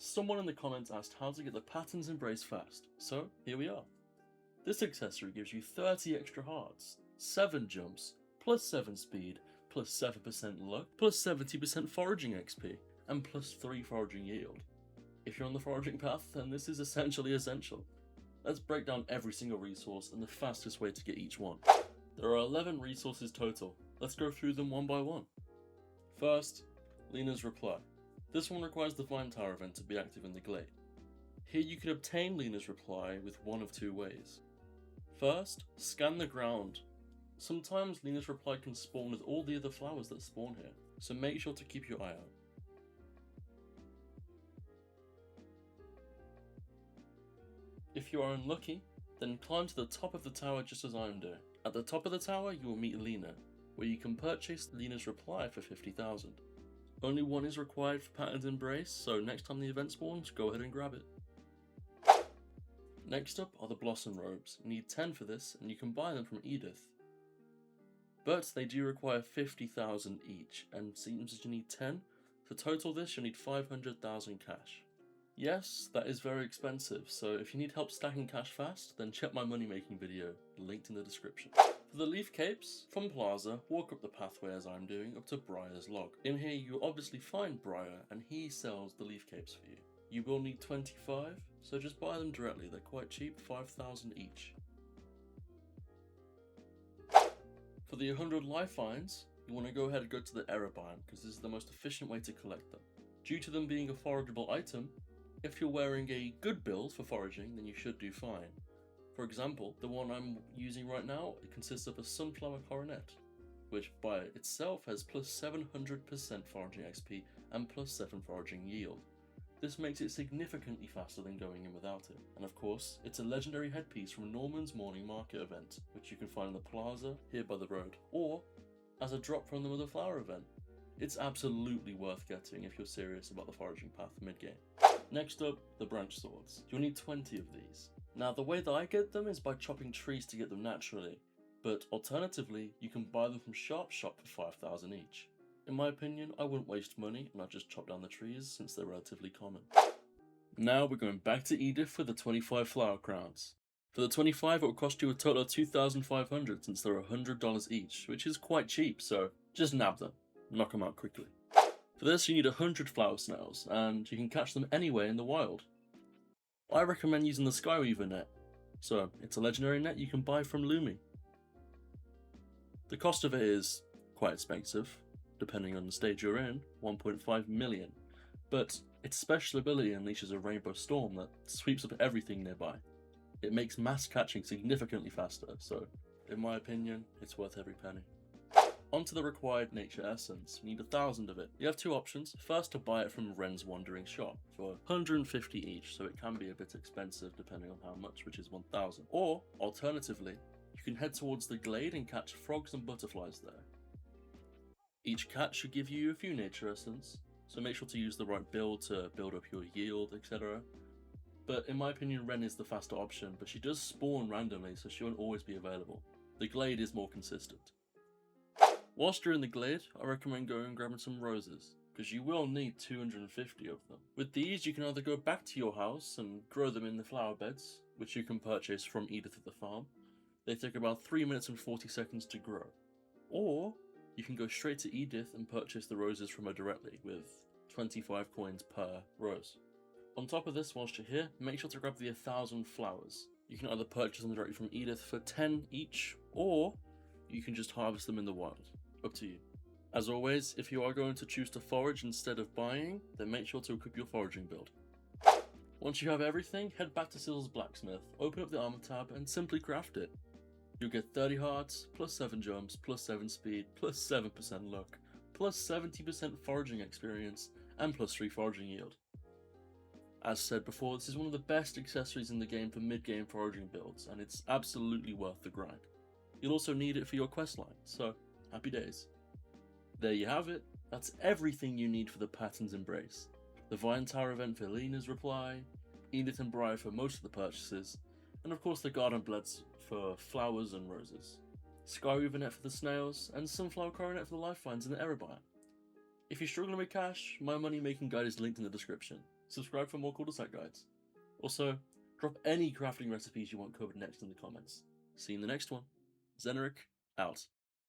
Someone in the comments asked how to get the Patterns Embrace fast, so here we are. This accessory gives you 30 extra hearts, 7 jumps, plus 7 speed, plus 7% luck, plus 70% foraging XP, and plus 3 foraging yield. If you're on the foraging path, then this is essentially essential. Let's break down every single resource and the fastest way to get each one. There are 11 resources total. Let's go through them one by one. First, Linnas Reply. This one requires the Vine Tower event to be active in the glade. Here you can obtain Linnas Reply with one of two ways. First, scan the ground. Sometimes Linnas Reply can spawn with all the other flowers that spawn here, so make sure to keep your eye out. If you are unlucky, then climb to the top of the tower just as I am doing. At the top of the tower you will meet Lina, where you can purchase Linnas Reply for 50,000. Only one is required for Patterns Embrace, so next time the event spawns, go ahead and grab it. Next up are the Blossom Robes. You need 10 for this, and you can buy them from Edith. But they do require 50,000 each, and seems that you need 10. To total this, you'll need 500,000 cash. Yes, that is very expensive, so if you need help stacking cash fast, then check my money making video, linked in the description. For the leaf capes, from Plaza, walk up the pathway as I'm doing up to Briar's log. In here you will obviously find Briar, and he sells the leaf capes for you. You will need 25, so just buy them directly, they're quite cheap, 5,000 each. For the 100 life vines, you want to go ahead and go to the error biome, because this is the most efficient way to collect them. Due to them being a forageable item, if you're wearing a good build for foraging, then you should do fine. For example, the one I'm using right now, it consists of a sunflower coronet, which by itself has plus 700% foraging XP and plus 7 foraging yield. This makes it significantly faster than going in without it. And of course, it's a legendary headpiece from Norman's Morning Market event, which you can find in the plaza here by the road, or as a drop from the Mother Flower event. It's absolutely worth getting if you're serious about the foraging path mid-game. Next up, the branch swords. You'll need 20 of these. Now the way that I get them is by chopping trees to get them naturally, but alternatively, you can buy them from Shop for 5,000 each. In my opinion, I wouldn't waste money and I'd just chop down the trees since they're relatively common. Now we're going back to Edith for the 25 flower crowns. For the 25 it will cost you a total of 2,500 since they're $100 each, which is quite cheap, so just nab them, knock them out quickly. For this you need 100 flower snails, and you can catch them anywhere in the wild. I recommend using the Skyweaver net, so it's a legendary net you can buy from Lumi. The cost of it is quite expensive, depending on the stage you're in, 1.5 million, but its special ability unleashes a rainbow storm that sweeps up everything nearby. It makes mass catching significantly faster, so in my opinion, it's worth every penny. Onto the required nature essence, you need 1,000 of it. You have two options. First, to buy it from Ren's Wandering Shop for 150 each, so it can be a bit expensive depending on how much, which is 1,000. Or, alternatively, you can head towards the glade and catch frogs and butterflies there. Each catch should give you a few nature essence, so make sure to use the right build to build up your yield, etc. But in my opinion, Ren is the faster option, but she does spawn randomly, so she won't always be available. The glade is more consistent. Whilst you're in the glade, I recommend going and grabbing some roses, because you will need 250 of them. With these, you can either go back to your house and grow them in the flower beds, which you can purchase from Edith at the farm. They take about 3 minutes and 40 seconds to grow. Or, you can go straight to Edith and purchase the roses from her directly, with 25 coins per rose. On top of this, whilst you're here, make sure to grab the 1,000 flowers. You can either purchase them directly from Edith for 10 each, or you can just harvest them in the wild. Up to you. As always, if you are going to choose to forage instead of buying, then make sure to equip your foraging build. Once you have everything, head back to Sil's blacksmith, open up the armor tab and simply craft it. You'll get 30 hearts, plus 7 jumps, plus 7 speed, plus 7% luck, plus 70% foraging experience, and plus 3 foraging yield. As said before, this is one of the best accessories in the game for mid-game foraging builds, and it's absolutely worth the grind. You'll also need it for your questline, so happy days. There you have it, that's everything you need for the Patterns Embrace. The Vine Tower event for Linnas Reply, Edith and Briar for most of the purchases, and of course the Garden Bloods for flowers and roses. Skyweaver net for the snails, and Sunflower Coronet for the life vines in the error biome. If you're struggling with cash, my money making guide is linked in the description. subscribe for more Cul De Sac guides. Also, drop any crafting recipes you want covered next in the comments. See you in the next one. Zenoric, out.